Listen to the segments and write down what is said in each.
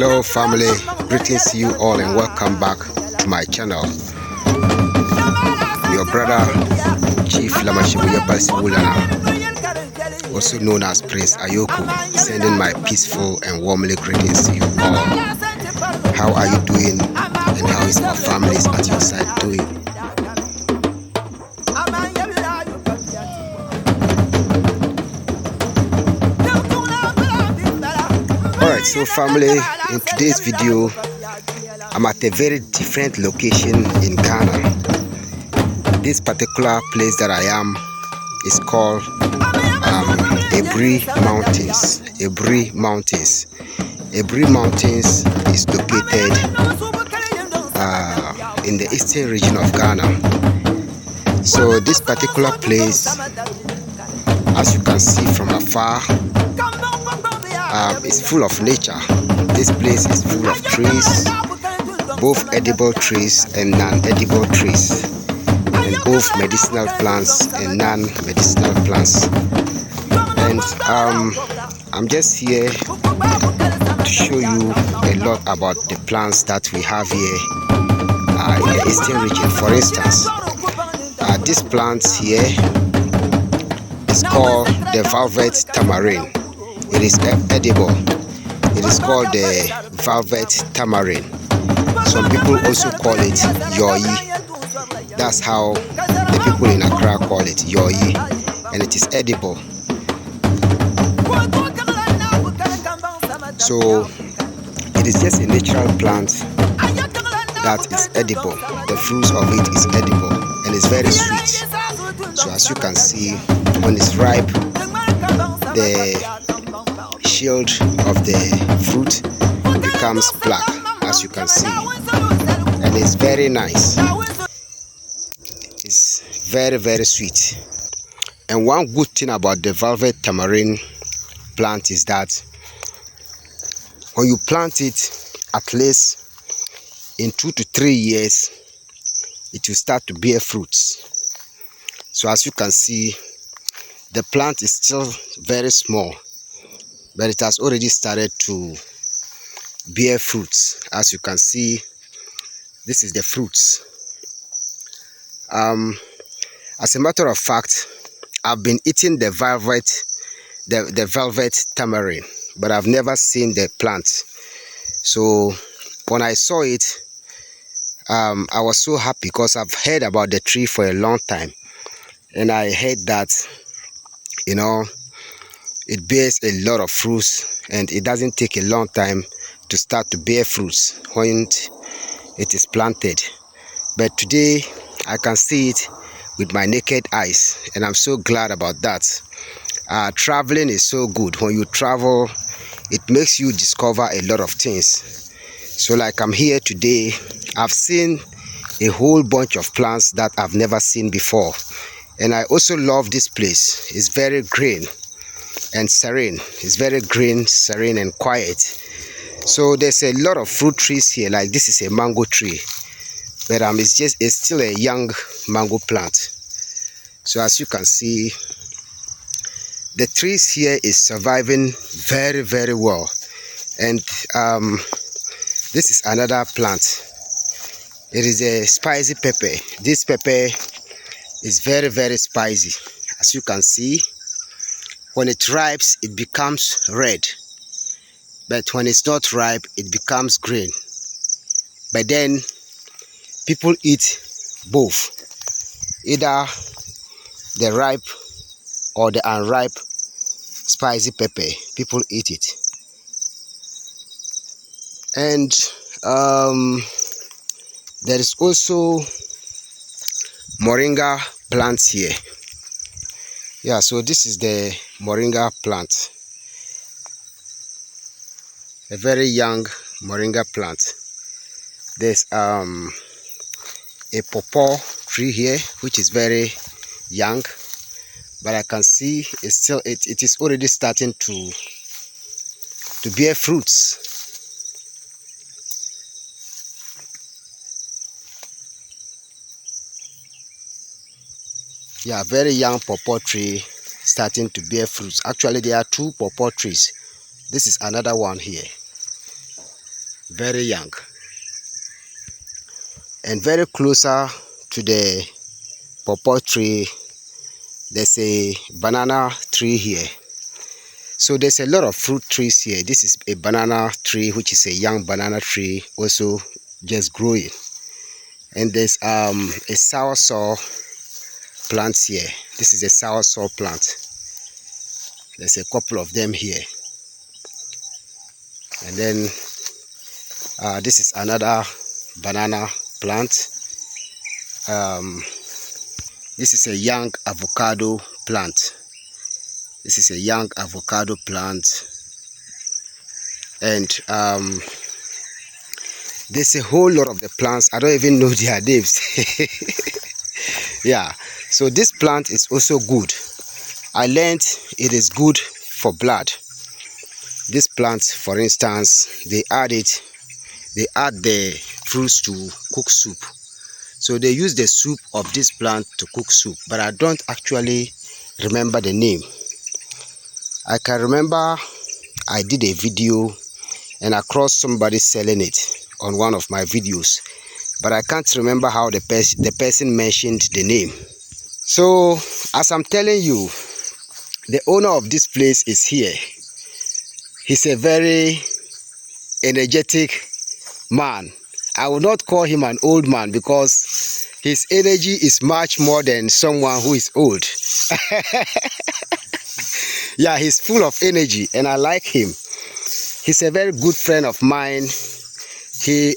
Hello family, greetings to you all and welcome back to my channel. Your brother Chief Lamashibuyapasiwulana, also known as Prince Ayoko, sending my peaceful and warmly greetings to you all. How are you doing and how is our families at your side doing? Alright, so family, in today's video I'm at a very different location in Ghana. This particular place that I am is called ABURI Mountains. ABURI Mountains. ABURI Mountains is located in the eastern region of Ghana. So this particular place, as you can see from afar, is full of nature. This place is full of trees, both edible trees and non-edible trees, and both medicinal plants and non-medicinal plants. And I'm just here to show you a lot about the plants that we have here in the eastern region. For instance, this plant here is called the velvet tamarind. It is edible. It is called the velvet tamarind. Some people also call it yoyi. That's how the people in Accra call it, yoyi, and it is edible. So it is just a natural plant that is edible. The fruits of it is edible and it's very sweet. So as you can see, when it's ripe, the shield of the fruit becomes black, as you can see, and it's very nice. It's very sweet. And one good thing about the velvet tamarind plant is that when you plant it, at least in 2 to 3 years, it will start to bear fruits. So as you can see, the plant is still very small, but it has already started to bear fruits. As you can see, this is the fruits. As a matter of fact, I've been eating the velvet tamarind, but I've never seen the plant. So when I saw it, I was so happy because I've heard about the tree for a long time, and I heard that, you know, it bears a lot of fruits and it doesn't take a long time to start to bear fruits when it is planted. But today I can see it with my naked eyes, and I'm so glad about that. Traveling is so good. When you travel, it makes you discover a lot of things. So like I'm here today, I've seen a whole bunch of plants that I've never seen before. And I also love this place. It's very green and serene. It's very green, serene and quiet. So there's a lot of fruit trees here. Like this is a mango tree, but it's still a young mango plant. So as you can see, the trees here is surviving very well. And this is another plant. It is a spicy pepper. This pepper is very spicy. As you can see, when it ripes, it becomes red, but when it's not ripe, it becomes green. But then people eat both, either the ripe or the unripe spicy pepper. People eat it. And there is also moringa plants here. Yeah, so this is the moringa plant, a very young moringa plant. There's a pawpaw tree here which is very young, but I can see it's still it is already starting to bear fruits. Yeah, very young pawpaw tree starting to bear fruits. Actually, there are 2 pawpaw trees. This is another one here. very young. And very closer to the pawpaw tree, there's a banana tree here. So there's a lot of fruit trees here. This is a banana tree, which is a young banana tree, also just growing. And there's a soursop plant here. This is a soursop plant. There's a couple of them here. And then this is another banana plant. This is a young avocado plant. This is a young avocado plant. And there's a whole lot of the plants. I don't even know their names. Yeah, so this plant is also good. I learned it is good for blood. This plant, for instance, they add the fruits to cook soup. So they use the soup of this plant to cook soup, but I don't actually remember the name. I can remember I did a video and I crossed somebody selling it on one of my videos, but I can't remember how the person mentioned the name. So as I'm telling you, the owner of this place is here. He's a very energetic man. I will not call him an old man because his energy is much more than someone who is old. Yeah, he's full of energy and I like him. He's a very good friend of mine. He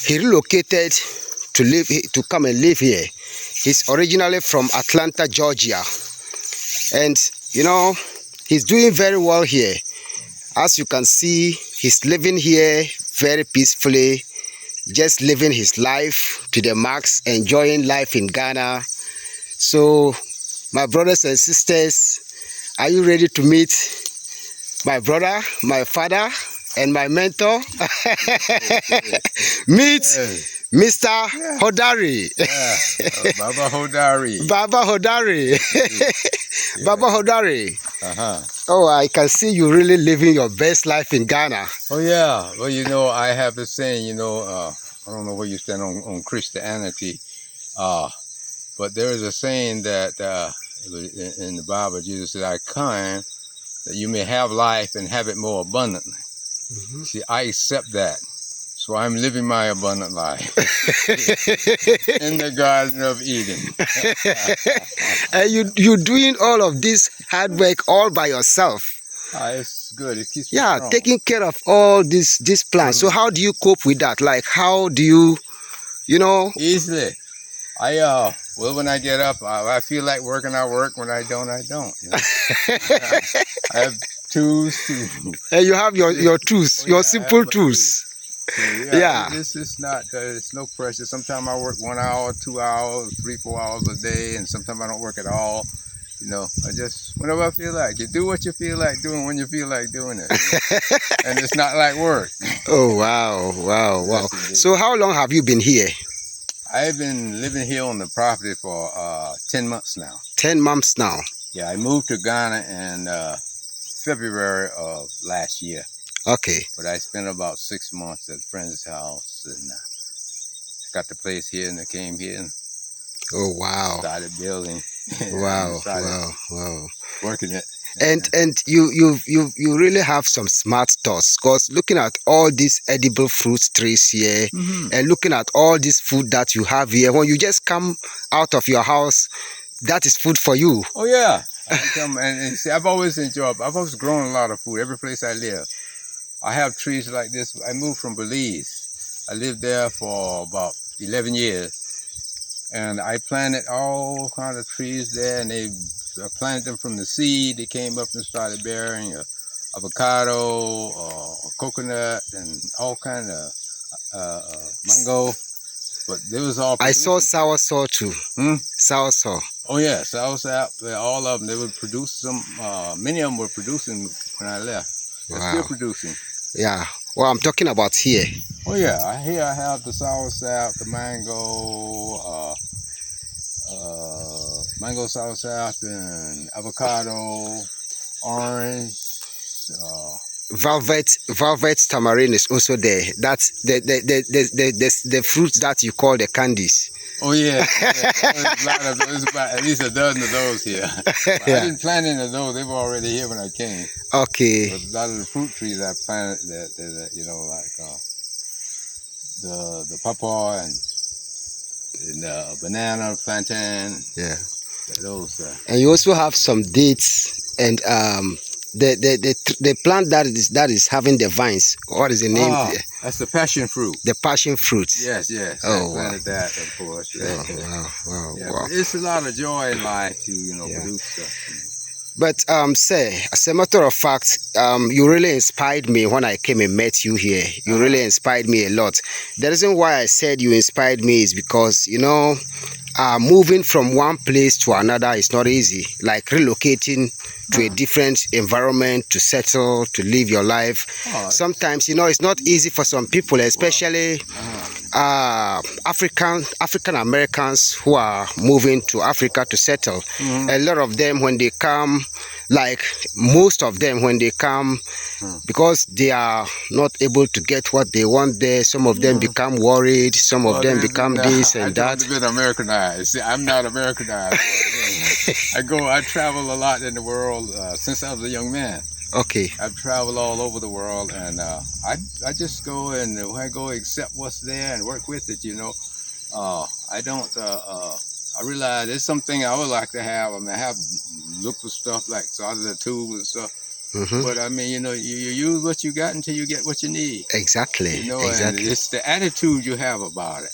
relocated to come and live here. He's originally from Atlanta, Georgia. And you know, he's doing very well here. As you can see, he's living here very peacefully, just living his life to the max, enjoying life in Ghana. So my brothers and sisters, are you ready to meet my brother, my father, and my mentor? Meet Mr. Hodari. Baba Hodari. Baba Hodari. Yeah. Baba Hodari. Oh, I can see you really living your best life in Ghana. Oh yeah. Well, you know, I have a saying, you know, I don't know where you stand on Christianity, but there is a saying that in the Bible, Jesus said, I come that you may have life and have it more abundantly. See, I accept that. So I'm living my abundant life in the Garden of Eden. And you're doing all of this hard work all by yourself. It's good. It keeps me strong. Taking care of all these plants. So how do you cope with that? Like, how do you know? Easily. Well, when I get up, I feel like working, I work. When I don't, I don't. You know? I have tools too. And you have your tools, your simple tools. So, yeah. It's not, it's no pressure. Sometimes I work 1 hour, 2 hours, 3, 4 hours a day, and sometimes I don't work at all. You know, I just, whenever I feel like it, do what you feel like doing when you feel like doing it. You know? And it's not like work. Oh, wow. So how long have you been here? I've been living here on the property for 10 months now. 10 months now? Yeah, I moved to Ghana in February of last year. Okay. But I spent about 6 months at a friend's house and got the place here and I came here and started building. Wow. Working it. And you really have some smart thoughts, because looking at all these edible fruit trees here and looking at all this food that you have here, when you just come out of your house, that is food for you. Oh yeah. I come and see, I've always grown a lot of food every place I live. I have trees like this. I moved from Belize. I lived there for about 11 years. And I planted all kinds of trees there, and I planted them from the seed. They came up and started bearing avocado, coconut, and all kind of mango. But there was all producing. I saw soursop too. Soursop. Oh yeah, soursop. All of them. They would produce some. Many of them were producing when I left. They're still producing. Yeah. Well, I'm talking about here. Oh yeah, here I have the soursop, the mango, soursop, and avocado, orange, velvet tamarind is also there. That's the fruits that you call the candies. Oh yeah, there's a lot of those. There's about at least a dozen of those here. But Yeah. I didn't plant any of those; they were already here when I came. Okay. But a lot of the fruit trees I planted, that you know, like the pawpaw and banana, plantain. Yeah. Those. And you also have some dates and the plant that is having the vines. What is the name? That's the passion fruit. The passion fruit. Yes. Oh, I planted that, of course. Wow. But it's a lot of joy in life to produce stuff. But sir, as a matter of fact, you really inspired me when I came and met you here. You really inspired me a lot. The reason why I said you inspired me is because, moving from one place to another is not easy. Like relocating to a different environment, to settle, to live your life. Sometimes, it's not easy for some people, especially African Americans who are moving to Africa to settle. A lot of them, when they come, like most of them, when they come, because they are not able to get what they want there, some of them become worried, some of them become this and that. I've been Americanized. See, I'm not Americanized. I travel a lot in the world since I was a young man. Okay. I've traveled all over the world, and I just go and when I go accept what's there and work with it. I don't. I realize there's something I would like to have. I mean, I have look for stuff like out of the tube and stuff. But I mean, you use what you got until you get what you need. Exactly. And it's the attitude you have about it.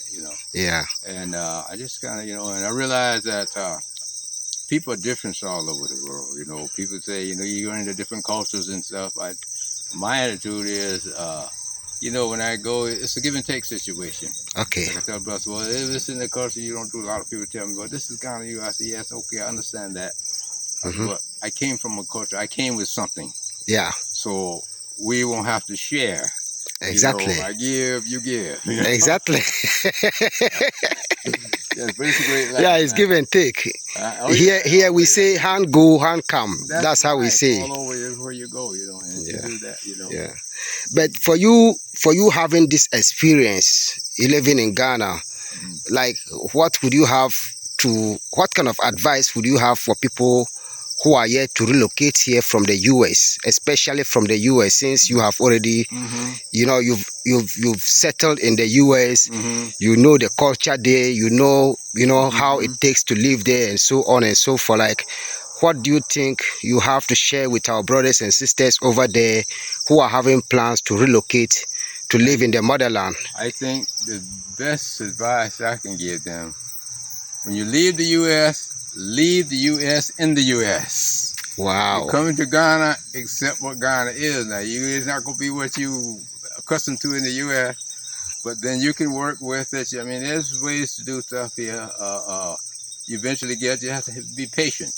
Yeah. And I just kind of, and I realize that people are different all over the world. People say, you're into different cultures and stuff. My attitude is, when I go, it's a give and take situation. Okay. Like I tell brothers, well, if it's in the culture you don't do, a lot of people tell me, well, this is kind of you. I say, yes, okay, I understand that. But I came from a culture. I came with something. Yeah. So we won't have to share. Exactly. I give, you give. Exactly. Yes, but it's a great life, yeah, it's give and take. Here we say hand go, hand come. That's how we say. All over where you go, and you do that, Yeah. But for you having this experience, you living in Ghana, like what kind of advice would you have for people who are yet to relocate here from the US, especially from the US, since you have already, you've settled in the US, you know the culture there, you know how it takes to live there and so on and so forth. Like, what do you think you have to share with our brothers and sisters over there who are having plans to relocate to live in the motherland? I think the best advice I can give them, when you leave the US in the US. Wow. You're coming to Ghana, accept what Ghana is. Now, it's not going to be what you accustomed to in the US, but then you can work with it. I mean, there's ways to do stuff here. You eventually you have to be patient.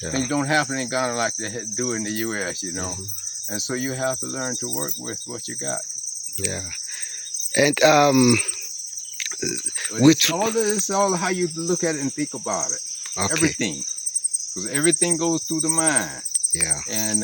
Yeah. Things don't happen in Ghana like they do in the US, And so you have to learn to work with what you got. Yeah. And it's all how you look at it and think about it. Okay. Everything, because everything goes through the mind. Yeah. And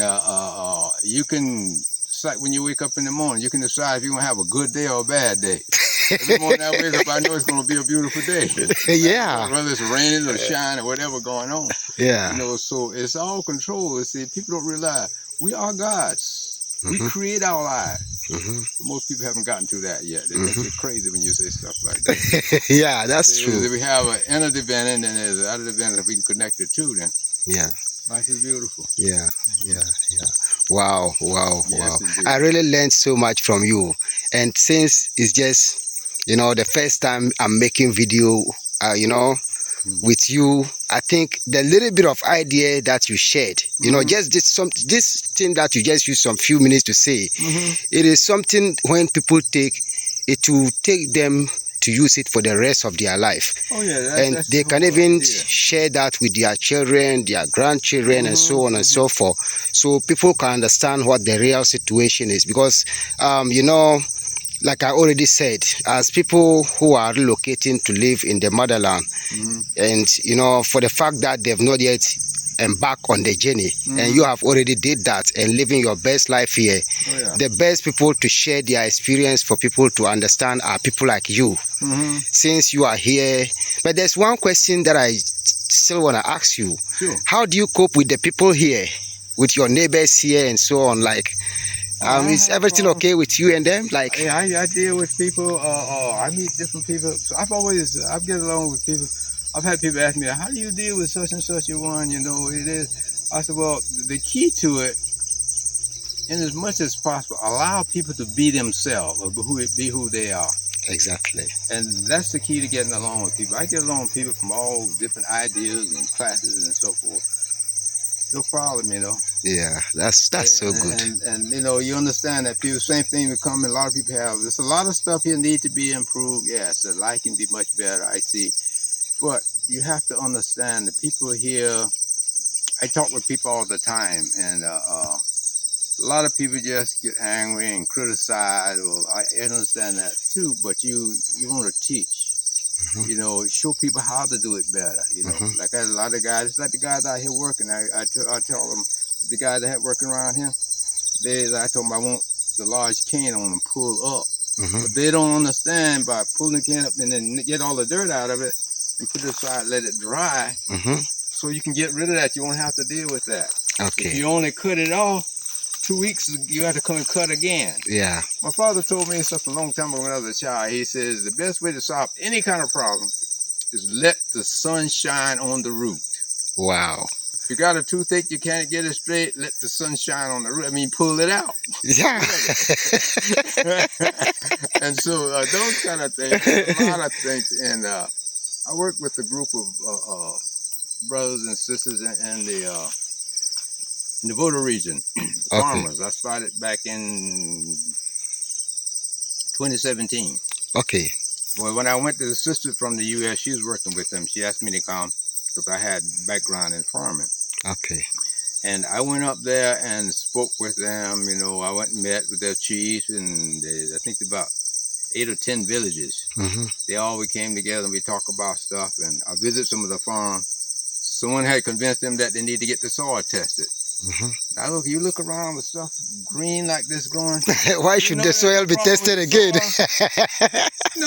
you can, it's like when you wake up in the morning, you can decide if you're gonna have a good day or a bad day. Every morning I wake up, I know it's gonna be a beautiful day. Yeah. Whether it's raining or shining or whatever going on. Yeah. So it's all controlled. See, people don't realize we are gods. We create our lives. Most people haven't gotten to that yet. It's crazy when you say stuff like that. Yeah, that's true. If we have an inner event and then there's an outer event that we can connect it to, then life is beautiful. Yeah. Wow. Yes, I really learned so much from you. And since it's just, the first time I'm making video, with you, I think the little bit of idea that you shared, just this thing that you just used some few minutes to say, it is something when people take it to take them to use it for the rest of their life. Oh yeah, and they can even share that with their children, their grandchildren, and so on and so forth. So people can understand what the real situation is, because like I already said, as people who are relocating to live in the motherland, and for the fact that they've not yet embark on the journey, and you have already did that and living your best life here. Oh, yeah. The best people to share their experience for people to understand are people like you. Since you are here, but there's one question that I still want to ask you. Sure. How do you cope with the people here, with your neighbors here and so on? Like, is everything okay with you and them? Like, yeah, I deal with people. I meet different people. So I've get along with people. I've had people ask me, how do you deal with such and such a one? You know, it is. I said, well, the key to it, in as much as possible, allow people to be themselves, or be who they are. Exactly. And that's the key to getting along with people. I get along with people from all different ideas and classes and so forth. No problem, you know. Yeah, that's so good. And you know, you understand that people, same thing will come, and a lot of people have. There's a lot of stuff here need to be improved. Yes, the life can be much better, I see. But you have to understand the people here. I talk with people all the time, and a lot of people just get angry and criticize. Well, I understand that too, but you want to teach. You know, show people how to do it better. You know, like a lot of guys, it's like the guys out here working. I tell them, the guys that have working around here, I told them I want the large can on them pull up. But they don't understand by pulling the can up and then get all the dirt out of it and put it aside, let it dry, so you can get rid of that. You won't have to deal with that. Okay. If you only cut it off, 2 weeks, you have to come and cut again. Yeah. My father told me something a long time ago when I was a child. He says the best way to solve any kind of problem is let the sun shine on the root. Wow. If you got a toothache, you can't get it straight, let the sun shine on the root. I mean, pull it out. Yeah. And so those kind of things, a lot of things. And I work with a group of brothers and sisters in the Voter region, farmers. I started back in 2017. Okay. Well, when I went to the sister from the U.S., she was working with them. She asked me to come because I had background in farming. Okay. And I went up there and spoke with them. You know, I went and met with their chiefs, and I think about 8 or 10 villages. They all came together and we talk about stuff. And I visited some of the farms. Someone had convinced them that they need to get the soil tested. Now you look around with stuff green like this growing. Why should the soil be tested again?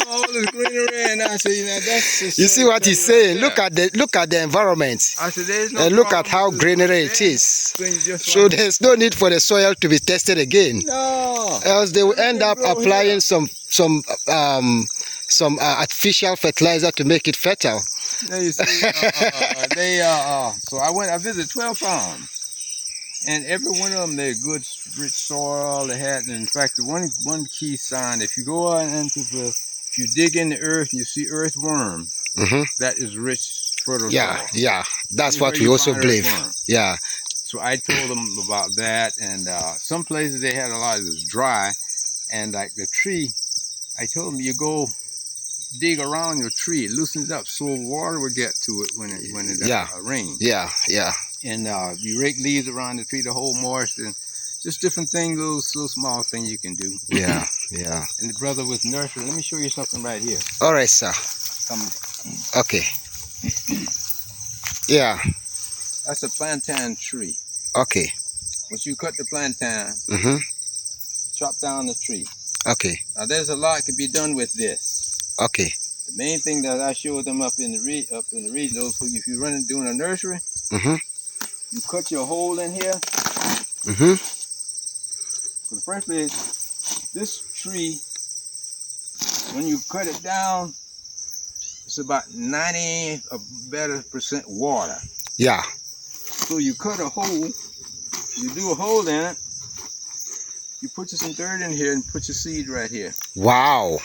All this greenery, and I say, that's. You see what he's saying? Look at the environment. I said, there's no and look at how greenery it is. So there's no need for the soil to be tested again. No. Else they will end up applying some artificial fertilizer to make it fertile. Now you see, so I visited 12 farms. And every one of them, they're good, rich soil. They had, in fact, the one key sign, if you go out into if you dig in the earth, you see earthworm, that is rich, fertile soil. Yeah, that's what we also believe. Yeah. So I told them about that, and some places they had a lot of it was dry, and like the tree, I told them you go dig around your tree, it loosens up so water will get to it when it rains. Yeah. And you rake leaves around the tree to hold moisture, and just different things, those little small things you can do. Yeah. And the brother with nursery, let me show you something right here. All right, sir. Okay. Yeah. That's a plantain tree. Okay. Once you cut the plantain, chop down the tree. Okay. Now there's a lot can be done with this. Okay. The main thing that I showed them up in the region, those who, if you're doing a nursery, you cut your hole in here. So firstly, this tree, when you cut it down, it's about 90% or better water. Yeah. So you cut a hole, you do a hole in it, you put some dirt in here and put your seed right here. Wow.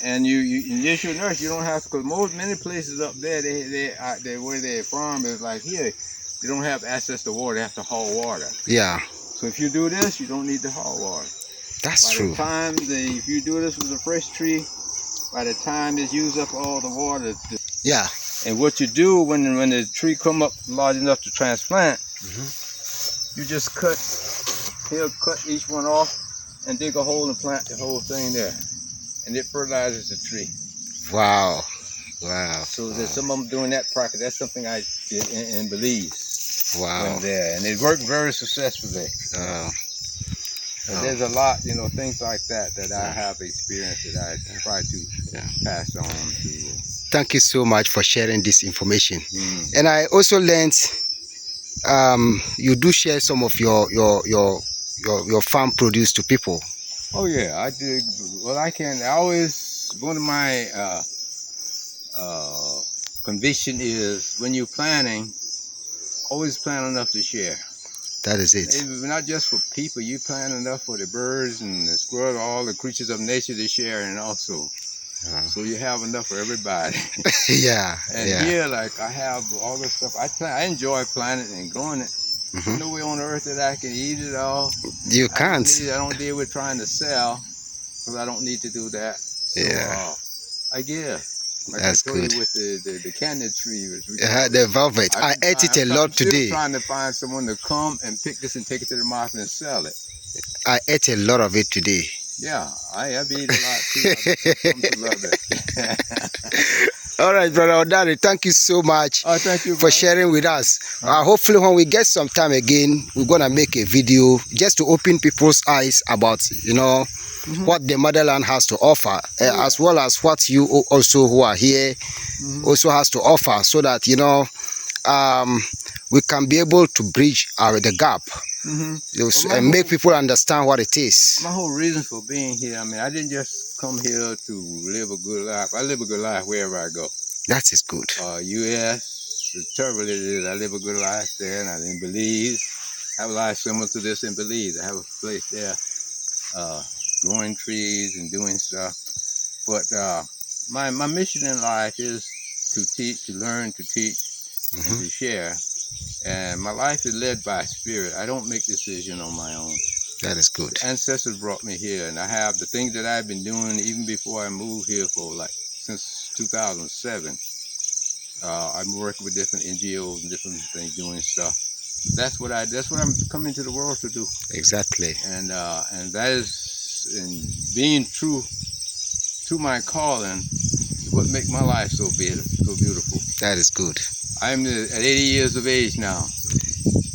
And you just your nurse, you don't have to, because many places up there, they where they farm is like here, they don't have access to water, they have to haul water. Yeah. So if you do this, you don't need to haul water. That's true. By the time if you do this with a fresh tree, by the time it's used up all the water. Yeah. And what you do when the tree come up large enough to transplant, you just cut each one off and dig a hole and plant the whole thing there. And it fertilizes the tree. Wow. Wow. So there's some of them doing that practice. That's something I did in Belize. Wow. When there, and it worked very successfully. There's a lot, things like that I have experienced that I try to pass on to. Thank you so much for sharing this information. And I also learned you do share some of your farm produce to people. Oh yeah, I did. Well, I always, one of my conviction is when you're planning, always plan enough to share. That is it. Not just for people, you plan enough for the birds and the squirrels, all the creatures of nature to share, and also. So you have enough for everybody. Yeah. And here, like, I have all this stuff. I enjoy planting and growing it. There's no way on earth that I can eat it all. You can't. I don't deal with trying to sell, because I don't need to do that. So, I give. Like That's I told good. You with the candy tree. The velvet. I ate it a lot today. I'm trying to find someone to come and pick this and take it to the market and sell it. I ate a lot of it today. Yeah, I've eaten a lot too. I've come to love it. All right, Brother Hodari, thank you so much thank you, for sharing with us. Hopefully when we get some time again, we're going to make a video just to open people's eyes about, what the Motherland has to offer, as well as what you also who are here also has to offer, so that, we can be able to bridge the gap and make people understand what it is. My whole reason for being here, I didn't just come here to live a good life. I live a good life wherever I go. That is good. U.S., it's terrible it is. I live a good life there, and I'm in Belize. I have a life similar to this in Belize. I have a place there, growing trees and doing stuff. But my mission in life is to teach, to learn, to teach, and to share. And my life is led by spirit. I don't make decisions on my own. That is good. The ancestors brought me here, and I have the things that I've been doing even before I moved here since 2007. I'm working with different NGOs and different things, doing stuff. That's what I'm coming to the world to do. Exactly. And that is, in being true to my calling, what makes my life so beautiful. That is good. I'm at 80 years of age now.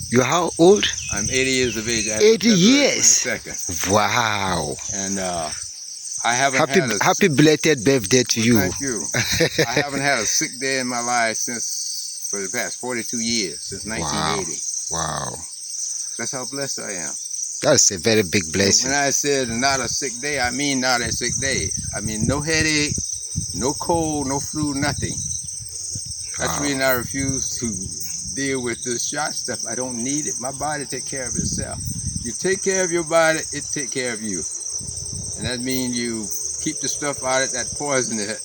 You're how old? I'm 80 years of age. 80 years? 22nd. Wow. And I haven't happy belated birthday to you. Thank you. I haven't had a sick day in my life for the past 42 years, since 1980. Wow. That's how blessed I am. That's a very big blessing. When I said not a sick day, I mean not a sick day. I mean no headache, no cold, no flu, nothing. That's the reason I refuse to deal with this shot stuff. I don't need it. My body take care of itself. You take care of your body, it take care of you. And that means you keep the stuff out of that poison it,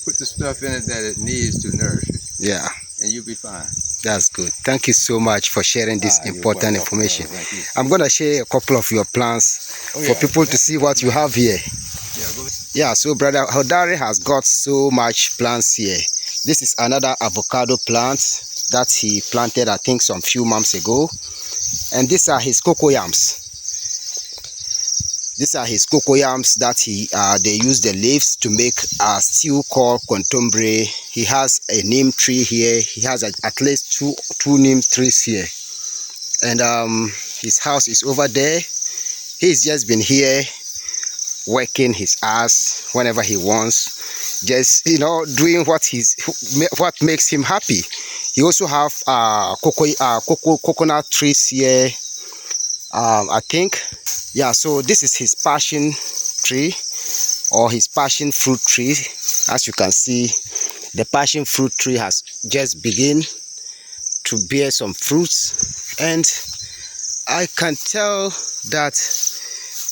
put the stuff in it that it needs to nourish it. Yeah. And you'll be fine. That's good. Thank you so much for sharing this important information. I'm going to share a couple of your plants for people to see what you have here. Yeah, so Brother Hodari has got so much plants here. This is another avocado plant that he planted, I think, some few months ago. And these are his cocoyams. These are his cocoyams that they use the leaves to make a stew called contemporary. He has a neem tree here. He has at least two neem trees here. And his house is over there. He's just been here working his ass whenever he wants, just doing what makes him happy. He also have coconut trees here, I think. Yeah, so this is his passion tree, or his passion fruit tree. As you can see, the passion fruit tree has just begun to bear some fruits, and I can tell that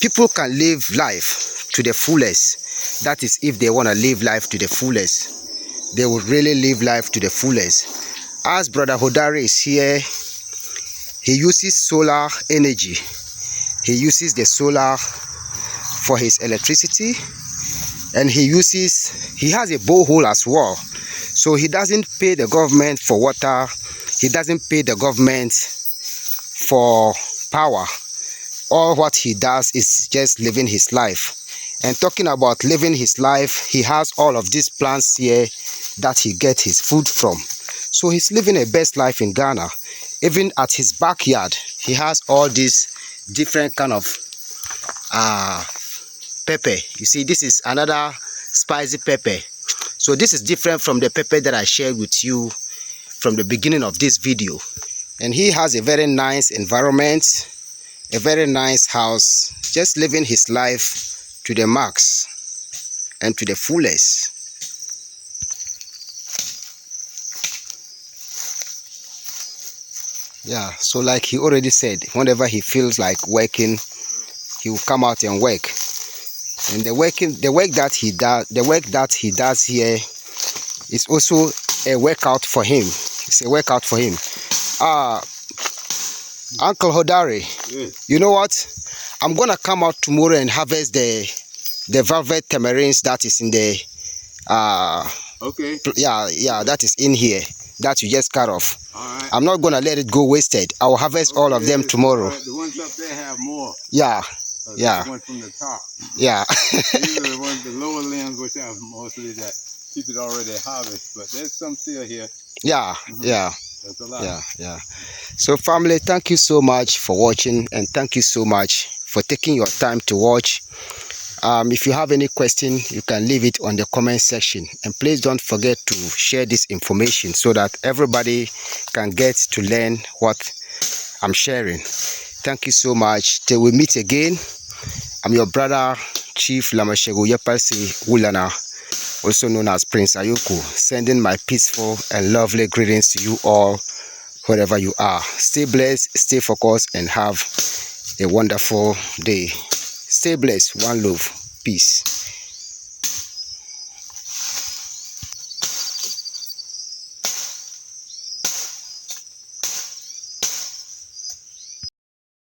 people can live life to the fullest. That is, if they want to live life to the fullest, they will really live life to the fullest. As Brother Hodari is here, he uses solar energy. He uses the solar for his electricity, and he has a borehole as well. So he doesn't pay the government for water. He doesn't pay the government for power. All what he does is just living his life. And talking about living his life, he has all of these plants here that he gets his food from. So he's living a best life in Ghana. Even at his backyard, he has all these different kind of pepper. You see, this is another spicy pepper. So this is different from the pepper that I shared with you from the beginning of this video. And he has a very nice environment, a very nice house, just living his life to the max and to the fullest. Yeah, so like he already said, whenever he feels like working, he will come out and work. And the work that he does here is also a workout for him. It's a workout for him. Uncle Hodari, you know what? I'm gonna come out tomorrow and harvest the velvet tamarins that is in the okay. Yeah, that is in here that you just cut off. All right. I'm not gonna let it go wasted. I will harvest all of them tomorrow. The ones up there have more. Yeah. Yeah. The ones from the top. Yeah. These are the ones, the lower limbs, which have mostly that keep it already harvested. But there's some still here. Yeah. Yeah. That's a lot. Yeah. So family, thank you so much for watching, and thank you so much for taking your time to watch. If you have any question, you can leave it on the comment section, and please don't forget to share this information so that everybody can get to learn what I'm sharing. Thank you so much. Till we meet again, I'm your brother Chief Lamashego Yepasi Wulana, also known as Prince Ayoko, sending my peaceful and lovely greetings to you all wherever you are. Stay blessed, stay focused, and have a wonderful day. Stay blessed. One love. Peace.